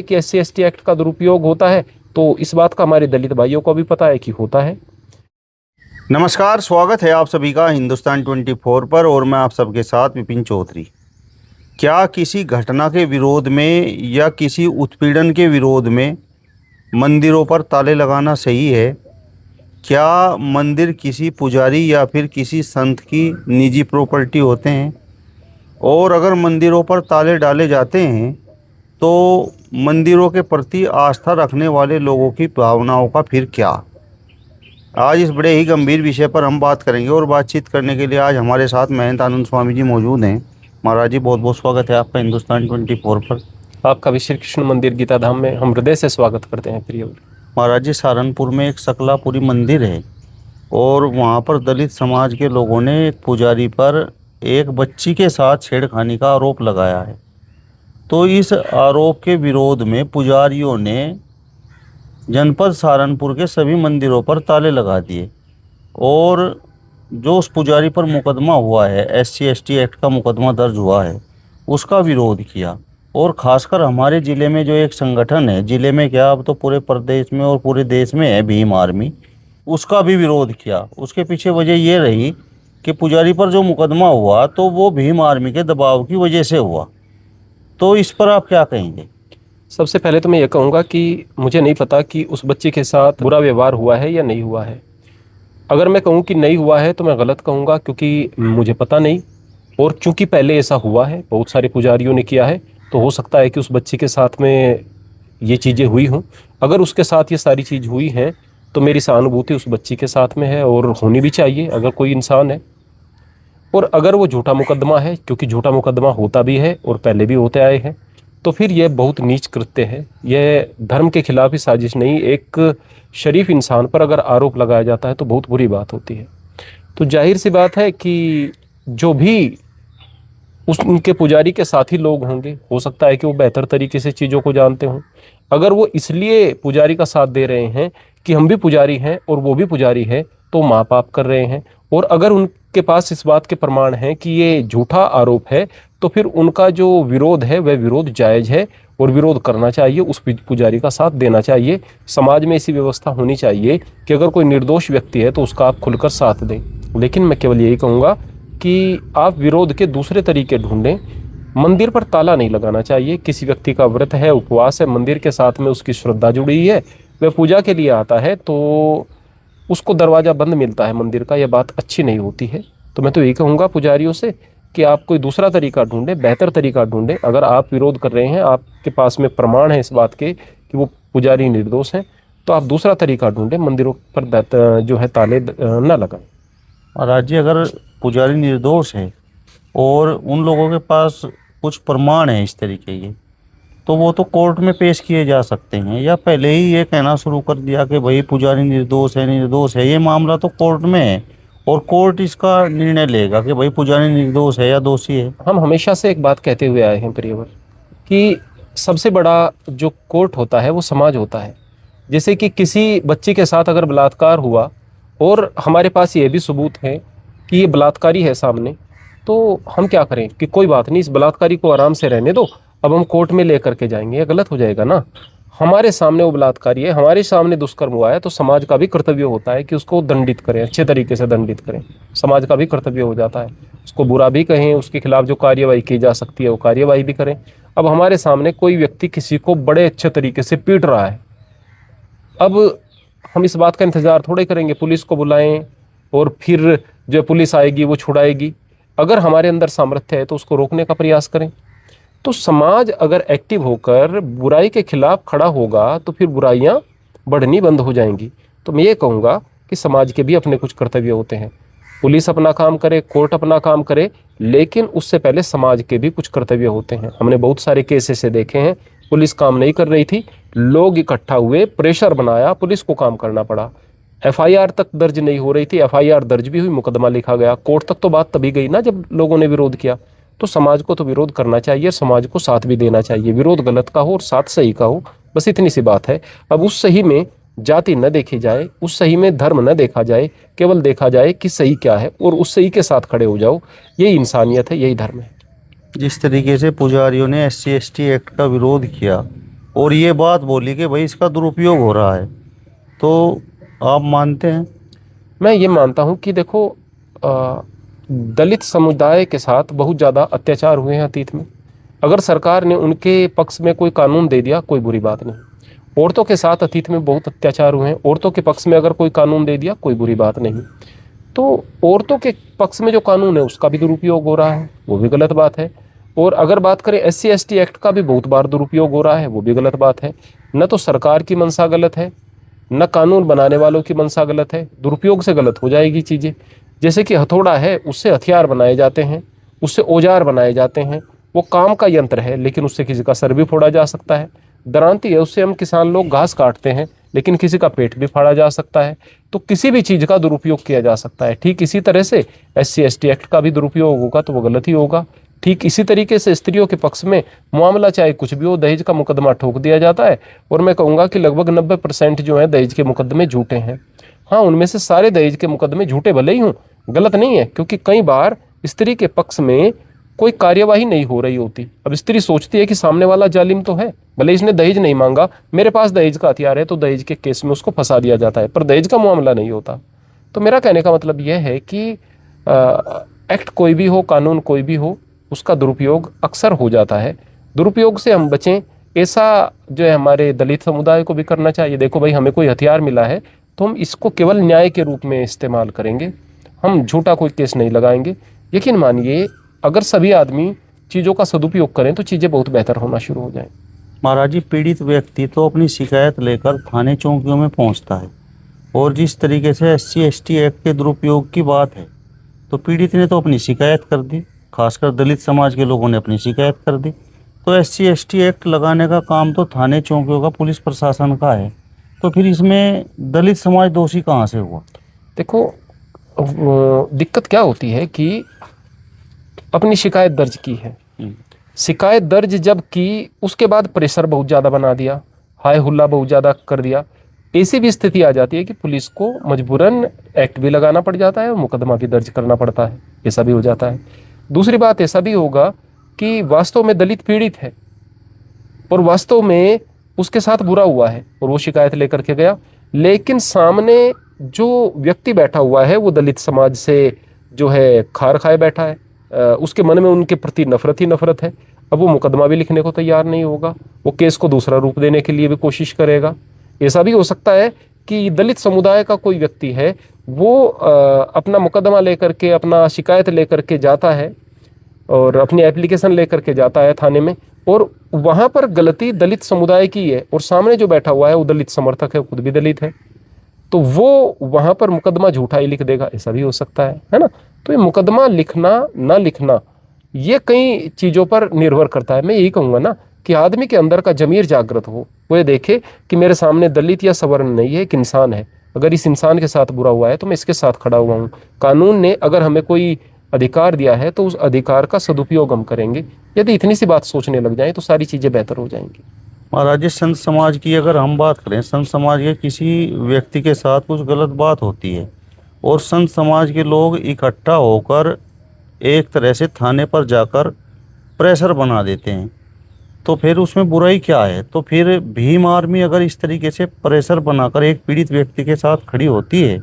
कि SC/ST act का दुरुपयोग होता है, तो इस बात का हमारे दलित भाइयों को भी पता है कि होता है। नमस्कार, स्वागत है आप सभी का हिंदुस्तान 24 पर और मैं आप सबके साथ विपिन चौधरी। क्या किसी घटना के विरोध में या किसी उत्पीड़न के विरोध में मंदिरों पर ताले लगाना सही है? क्या मंदिर किसी पुजारी या फिर किसी संत की निजी प्रॉपर्टी होते हैं? और अगर मंदिरों पर ताले डाले जाते हैं तो मंदिरों के प्रति आस्था रखने वाले लोगों की भावनाओं का फिर क्या? आज इस बड़े ही गंभीर विषय पर हम बात करेंगे और बातचीत करने के लिए आज हमारे साथ महंत आनंद स्वामी जी मौजूद हैं। महाराज जी, बहुत बहुत स्वागत है आपका हिंदुस्तान 24 पर। आपका भी श्री कृष्ण मंदिर गीता धाम में हम हृदय से स्वागत करते हैं प्रिय। महाराज जी, सहारनपुर में एक सकलापुरी मंदिर है और वहाँ पर दलित समाज के लोगों ने एक पुजारी पर एक बच्ची के साथ छेड़खानी का आरोप लगाया है। तो इस आरोप के विरोध में पुजारियों ने जनपद सहारनपुर के सभी मंदिरों पर ताले लगा दिए और जो उस पुजारी पर मुकदमा हुआ है, SC/ST एक्ट का मुकदमा दर्ज हुआ है, उसका विरोध किया। और ख़ासकर हमारे ज़िले में जो एक संगठन है, ज़िले में क्या अब तो पूरे प्रदेश में और पूरे देश में है, भीम आर्मी, उसका भी विरोध किया। उसके पीछे वजह ये रही कि पुजारी पर जो मुकदमा हुआ तो वो भीम आर्मी के दबाव की वजह से हुआ। तो इस पर आप क्या कहेंगे? सबसे पहले तो मैं ये कहूँगा कि मुझे नहीं पता कि उस बच्चे के साथ बुरा व्यवहार हुआ है या नहीं हुआ है। अगर मैं कहूँ कि नहीं हुआ है तो मैं गलत कहूँगा, क्योंकि मुझे पता नहीं। और चूंकि पहले ऐसा हुआ है, बहुत सारे पुजारियों ने किया है, तो हो सकता है कि उस बच्चे के साथ में ये चीज़ें हुई हों। अगर उसके साथ ये सारी चीज़ हुई हैं तो मेरी सहानुभूति उस बच्ची के साथ में है और होनी भी चाहिए अगर कोई इंसान है। और अगर वो झूठा मुकदमा है, क्योंकि झूठा मुकदमा होता भी है और पहले भी होते आए हैं, तो फिर यह बहुत नीच कृत्य है। यह धर्म के खिलाफ ही साजिश नहीं, एक शरीफ इंसान पर अगर आरोप लगाया जाता है तो बहुत बुरी बात होती है। तो जाहिर सी बात है कि जो भी उनके पुजारी के साथी लोग होंगे, हो सकता है कि वो बेहतर तरीके से चीज़ों को जानते हों। अगर वो इसलिए पुजारी का साथ दे रहे हैं कि हम भी पुजारी हैं और वो भी पुजारी है, तो माँ पाप कर रहे हैं। और अगर उनके पास इस बात के प्रमाण हैं कि ये झूठा आरोप है, तो फिर उनका जो विरोध है वह विरोध जायज़ है और विरोध करना चाहिए, उस पुजारी का साथ देना चाहिए। समाज में ऐसी व्यवस्था होनी चाहिए कि अगर कोई निर्दोष व्यक्ति है तो उसका आप खुलकर साथ दें। लेकिन मैं केवल यही कहूँगा कि आप विरोध के दूसरे तरीके ढूंढें। मंदिर पर ताला नहीं लगाना चाहिए। किसी व्यक्ति का व्रत है, उपवास है, मंदिर के साथ में उसकी श्रद्धा जुड़ी है, वह पूजा के लिए आता है, तो उसको दरवाज़ा बंद मिलता है मंदिर का। यह बात अच्छी नहीं होती है। तो मैं तो यही कहूँगा पुजारियों से कि आप कोई दूसरा तरीका ढूंढें, बेहतर तरीका ढूंढें। अगर आप विरोध कर रहे हैं, आपके पास में प्रमाण है इस बात के कि वो पुजारी निर्दोष हैं, तो आप दूसरा तरीका ढूंढें, मंदिरों पर जो है ताले न लगाएं। महाराज जी, अगर पुजारी निर्दोष है और उन लोगों के पास कुछ प्रमाण है इस तरीके के, तो वो तो कोर्ट में पेश किए जा सकते हैं, या पहले ही ये कहना शुरू कर दिया कि भाई पुजारी निर्दोष है, निर्दोष है। ये मामला तो कोर्ट में है और कोर्ट इसका निर्णय लेगा कि भाई पुजारी निर्दोष है या दोषी है। हम हमेशा से एक बात कहते हुए आए हैं प्रियवर, कि सबसे बड़ा जो कोर्ट होता है वो समाज होता है। जैसे कि किसी बच्ची के साथ अगर बलात्कार हुआ और हमारे पास ये भी सबूत है कि ये बलात्कारी है सामने, तो हम क्या करें कि कोई बात नहीं, इस बलात्कारी को आराम से रहने दो, अब हम कोर्ट में लेकर के जाएंगे। ये गलत हो जाएगा ना। हमारे सामने वो बलात्कारी है, हमारे सामने दुष्कर्म हुआ है, तो समाज का भी कर्तव्य होता है कि उसको दंडित करें, अच्छे तरीके से दंडित करें। समाज का भी कर्तव्य हो जाता है। उसको बुरा भी कहें, उसके खिलाफ जो कार्यवाही की जा सकती है वो कार्यवाही भी करें। अब हमारे सामने कोई व्यक्ति किसी को बड़े अच्छे तरीके से पीट रहा है, अब हम इस बात का इंतजार थोड़े करेंगे पुलिस को बुलाएं और फिर जो पुलिस आएगी वो छुड़ाएगी। अगर हमारे अंदर सामर्थ्य है तो उसको रोकने का प्रयास करें। तो समाज अगर एक्टिव होकर बुराई के खिलाफ खड़ा होगा तो फिर बुराइयां बढ़नी बंद हो जाएंगी। तो मैं ये कहूँगा कि समाज के भी अपने कुछ कर्तव्य होते हैं। पुलिस अपना काम करे, कोर्ट अपना काम करे, लेकिन उससे पहले समाज के भी कुछ कर्तव्य होते हैं। हमने बहुत सारे केस ऐसे देखे हैं, पुलिस काम नहीं कर रही थी, लोग इकट्ठा हुए, प्रेशर बनाया, पुलिस को काम करना पड़ा। FIR तक दर्ज नहीं हो रही थी, FIR दर्ज भी हुई, मुकदमा लिखा गया, कोर्ट तक तो बात तभी गई ना जब लोगों ने विरोध किया। तो समाज को तो विरोध करना चाहिए, समाज को साथ भी देना चाहिए। विरोध गलत का हो और साथ सही का हो, बस इतनी सी बात है। अब उस सही में जाति न देखी जाए, उस सही में धर्म न देखा जाए, केवल देखा जाए कि सही क्या है और उस सही के साथ खड़े हो जाओ। यही इंसानियत है, यही धर्म है। जिस तरीके से पुजारियों ने SC/ST एक्ट का विरोध किया और ये बात बोली कि भाई इसका दुरुपयोग हो रहा है, तो आप मानते हैं? मैं ये मानता हूँ कि देखो, अ, दलित समुदाय के साथ बहुत ज़्यादा अत्याचार हुए हैं अतीत में। अगर सरकार ने उनके पक्ष में कोई कानून दे दिया, कोई बुरी बात नहीं। औरतों के साथ अतीत में बहुत अत्याचार हुए हैं, औरतों के पक्ष में अगर कोई कानून दे दिया, कोई बुरी बात नहीं। तो औरतों के पक्ष में जो कानून है उसका भी दुरुपयोग हो रहा है, वो भी गलत बात है। और अगर बात करें SC ST एक्ट का भी बहुत बार दुरुपयोग हो रहा है, वो भी गलत बात है। न तो सरकार की मंशा गलत है, न कानून बनाने वालों की मंशा गलत है, दुरुपयोग से गलत हो जाएगी चीज़ें। जैसे कि हथौड़ा है, उससे हथियार बनाए जाते हैं, उससे औजार बनाए जाते हैं, वो काम का यंत्र है, लेकिन उससे किसी का सर भी फोड़ा जा सकता है। दरांती है, उससे हम किसान लोग घास काटते हैं, लेकिन किसी का पेट भी फाड़ा जा सकता है। तो किसी भी चीज़ का दुरुपयोग किया जा सकता है। ठीक इसी तरह से SC ST एक्ट का भी दुरुपयोग होगा तो वो गलत ही होगा। ठीक इसी तरीके से स्त्रियों के पक्ष में मामला चाहे कुछ भी हो, दहेज का मुकदमा ठोक दिया जाता है। और मैं कहूँगा कि लगभग 90% जो है दहेज के मुकदमे झूठे हैं। हाँ, उनमें से सारे दहेज के मुकदमे झूठे भले ही हों, गलत नहीं है, क्योंकि कई बार स्त्री के पक्ष में कोई कार्यवाही नहीं हो रही होती। अब स्त्री सोचती है कि सामने वाला जालिम तो है, भले इसने दहेज नहीं मांगा, मेरे पास दहेज का हथियार है, तो दहेज के केस में उसको फंसा दिया जाता है, पर दहेज का मामला नहीं होता। तो मेरा कहने का मतलब यह है कि एक्ट कोई भी हो, कानून कोई भी हो, उसका दुरुपयोग अक्सर हो जाता है। दुरुपयोग से हम बचें, ऐसा जो है हमारे दलित समुदाय को भी करना चाहिए। देखो भाई, हमें कोई हथियार मिला है तो हम इसको केवल न्याय के रूप में इस्तेमाल करेंगे, हम झूठा कोई केस नहीं लगाएंगे। यकीन मानिए, अगर सभी आदमी चीज़ों का सदुपयोग करें तो चीज़ें बहुत बेहतर होना शुरू हो जाएं। महाराज जी, पीड़ित व्यक्ति तो अपनी शिकायत लेकर थाने चौकियों में पहुंचता है, और जिस तरीके से SC ST एक्ट के दुरुपयोग की बात है, तो पीड़ित ने तो अपनी शिकायत कर दी, खासकर दलित समाज के लोगों ने अपनी शिकायत कर दी। तो SC ST एक्ट लगाने का काम तो थाने चौकियों का, पुलिस प्रशासन का है, तो फिर इसमें दलित समाज दोषी कहाँ से हुआ? देखो, दिक्कत क्या होती है कि अपनी शिकायत दर्ज की है, शिकायत दर्ज जब की, उसके बाद प्रेशर बहुत ज़्यादा बना दिया, हाय हुल्ला बहुत ज़्यादा कर दिया, ऐसी भी स्थिति आ जाती है कि पुलिस को मजबूरन एक्ट भी लगाना पड़ जाता है और मुकदमा भी दर्ज करना पड़ता है, ऐसा भी हो जाता है। दूसरी बात, ऐसा भी होगा कि वास्तव में दलित पीड़ित है और वास्तव में उसके साथ बुरा हुआ है और वो शिकायत लेकर के गया, लेकिन सामने जो व्यक्ति बैठा हुआ है वो दलित समाज से जो है खार खाए बैठा है, उसके मन में उनके प्रति नफरत ही नफरत है। अब वो मुकदमा भी लिखने को तैयार नहीं होगा, वो केस को दूसरा रूप देने के लिए भी कोशिश करेगा। ऐसा भी हो सकता है कि दलित समुदाय का कोई व्यक्ति है, वो अपना मुकदमा लेकर के, अपना शिकायत लेकर के जाता है और अपनी एप्लीकेशन लेकर के जाता है थाने में, और वहाँ पर गलती दलित समुदाय की है और सामने जो बैठा हुआ है वो दलित समर्थक है, खुद भी दलित है, तो वो वहाँ पर मुकदमा झूठा ही लिख देगा। ऐसा भी हो सकता है ना। तो ये मुकदमा लिखना ना लिखना, ये कई चीज़ों पर निर्भर करता है। मैं यही कहूँगा ना कि आदमी के अंदर का जमीर जागृत हो, वो ये देखे कि मेरे सामने दलित या सवर्ण नहीं है, एक इंसान है। अगर इस इंसान के साथ बुरा हुआ है तो मैं इसके साथ खड़ा हुआ हूँ। कानून ने अगर हमें कोई अधिकार दिया है तो उस अधिकार का सदुपयोग हम करेंगे। यदि इतनी सी बात सोचने लग जाए तो सारी चीज़ें बेहतर हो जाएंगी। महाराज जी, संत समाज की अगर हम बात करें, संत समाज के किसी व्यक्ति के साथ कुछ गलत बात होती है और संत समाज के लोग इकट्ठा होकर एक तरह से थाने पर जाकर प्रेशर बना देते हैं, तो फिर उसमें बुराई क्या है? तो फिर भीम आर्मी अगर इस तरीके से प्रेशर बनाकर एक पीड़ित व्यक्ति के साथ खड़ी होती है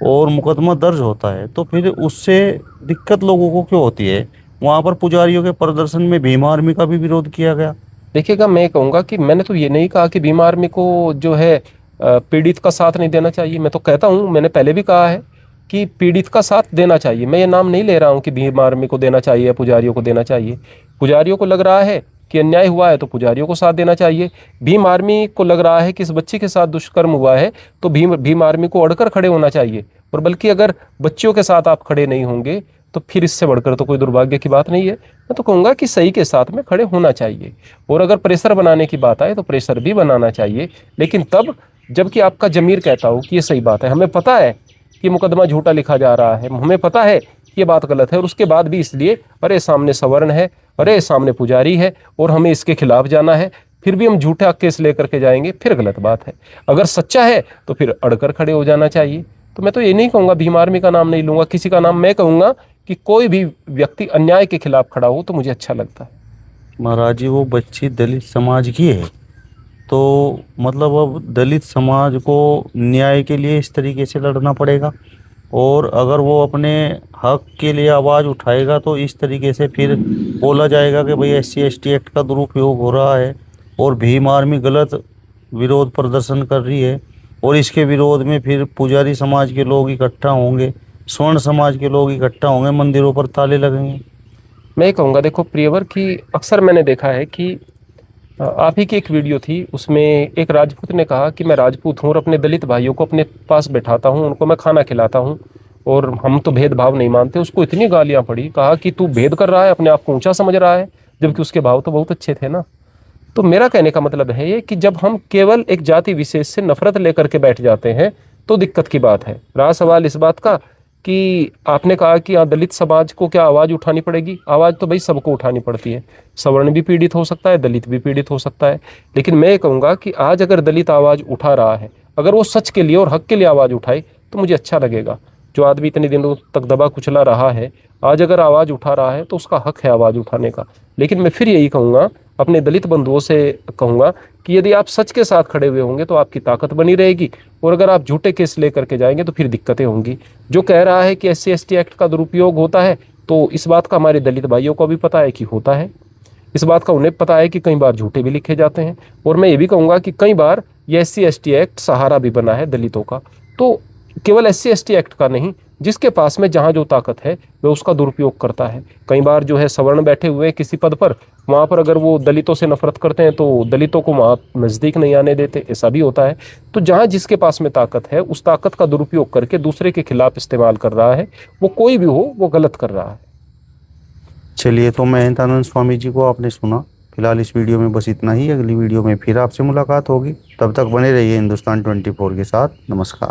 और मुकदमा दर्ज होता है, तो फिर उससे दिक्कत लोगों को क्यों होती है? वहाँ पर पुजारियों के प्रदर्शन में भीम आर्मी का भी विरोध किया गया। देखिएगा, मैं कहूँगा कि मैंने तो ये नहीं कहा कि भीम आर्मी को जो है पीड़ित का साथ नहीं देना चाहिए। मैं तो कहता हूँ, मैंने पहले भी कहा है कि पीड़ित का साथ देना चाहिए। मैं ये नाम नहीं ले रहा हूँ कि भीम आर्मी को देना चाहिए या पुजारियों को देना चाहिए। पुजारियों को लग रहा है कि अन्याय हुआ है तो पुजारियों को साथ देना चाहिए। भीम आर्मी को लग रहा है कि इस बच्ची के साथ दुष्कर्म हुआ है तो भीम आर्मी को अड़कर खड़े होना चाहिए। और बल्कि अगर बच्चियों के साथ आप खड़े नहीं होंगे तो फिर इससे बढ़कर तो कोई दुर्भाग्य की बात नहीं है। मैं तो कहूँगा कि सही के साथ में खड़े होना चाहिए। और अगर प्रेशर बनाने की बात आए तो प्रेशर भी बनाना चाहिए, लेकिन तब जबकि आपका जमीर कहता हो कि ये सही बात है, हमें पता है कि मुकदमा झूठा लिखा जा रहा है, हमें पता है कि ये बात गलत है, और उसके बाद भी इसलिए अरे सामने सवर्ण है, अरे सामने पुजारी है और हमें इसके खिलाफ जाना है, फिर भी हम झूठा केस लेकर के जाएंगे, फिर गलत बात है। अगर सच्चा है तो फिर अड़कर खड़े हो जाना चाहिए। तो मैं तो ये नहीं कहूँगा, भीम आर्मी का नाम नहीं लूँगा, किसी का नाम, मैं कहूँगा कि कोई भी व्यक्ति अन्याय के खिलाफ खड़ा हो तो मुझे अच्छा लगता है। महाराज जी, वो बच्ची दलित समाज की है तो मतलब अब दलित समाज को न्याय के लिए इस तरीके से लड़ना पड़ेगा, और अगर वो अपने हक के लिए आवाज़ उठाएगा तो इस तरीके से फिर बोला जाएगा कि भाई SC/ST एक्ट का दुरुपयोग हो रहा है और भीम आर्मी गलत विरोध प्रदर्शन कर रही है, और इसके विरोध में फिर पुजारी समाज के लोग इकट्ठा होंगे, स्वर्ण समाज के लोग इकट्ठा होंगे, मंदिरों पर ताले लगेंगे। मैं ये कहूँगा, देखो प्रियवर, कि अक्सर मैंने देखा है कि आप ही की एक वीडियो थी, उसमें एक राजपूत ने कहा कि मैं राजपूत हूँ और अपने दलित भाइयों को अपने पास बैठाता हूँ, उनको मैं खाना खिलाता हूँ और हम तो भेदभाव नहीं मानते। उसको इतनी गालियाँ पड़ी, कहा कि तू भेद कर रहा है, अपने आप को ऊंचा समझ रहा है, जबकि उसके भाव तो बहुत अच्छे थे ना। तो मेरा कहने का मतलब है ये कि जब हम केवल एक जाति विशेष से नफरत लेकर के बैठ जाते हैं तो दिक्कत की बात है। रहा सवाल इस बात का कि आपने कहा कि दलित समाज को क्या आवाज़ उठानी पड़ेगी। आवाज़ तो भाई सबको उठानी पड़ती है, सवर्ण भी पीड़ित हो सकता है, दलित भी पीड़ित हो सकता है। लेकिन मैं ये कहूँगा कि आज अगर दलित आवाज़ उठा रहा है, अगर वो सच के लिए और हक के लिए आवाज़ उठाए तो मुझे अच्छा लगेगा। जो आदमी इतने दिनों तक दबा कुचला रहा है, आज अगर आवाज़ उठा रहा है तो उसका हक है आवाज़ उठाने का। लेकिन मैं फिर यही कहूँगा, अपने दलित बंधुओं से कहूँगा कि यदि आप सच के साथ खड़े हुए होंगे तो आपकी ताकत बनी रहेगी, और अगर आप झूठे केस लेकर के जाएंगे तो फिर दिक्कतें होंगी। जो कह रहा है कि SC/ST एक्ट का दुरुपयोग होता है, तो इस बात का हमारे दलित भाइयों को भी पता है कि होता है। इस बात का उन्हें पता है कि कई बार झूठे भी लिखे जाते हैं। और मैं ये भी कहूँगा कि कई बार ये SC/ST एक्ट सहारा भी बना है दलितों का। तो केवल SC/ST एक्ट का नहीं, जिसके पास में जहाँ जो ताकत है वह उसका दुरुपयोग करता है। कई बार जो है सवर्ण बैठे हुए हैं किसी पद पर, वहाँ पर अगर वो दलितों से नफरत करते हैं तो दलितों को वहाँ नज़दीक नहीं आने देते, ऐसा भी होता है। तो जहाँ जिसके पास में ताकत है, उस ताकत का दुरुपयोग करके दूसरे के खिलाफ इस्तेमाल कर रहा है, वो कोई भी हो, वो गलत कर रहा है। चलिए, तो महंतानंद स्वामी जी को आपने सुना। फिलहाल इस वीडियो में बस इतना ही। अगली वीडियो में फिर आपसे मुलाकात होगी, तब तक बने रहिए हिंदुस्तान 24 के साथ। नमस्कार।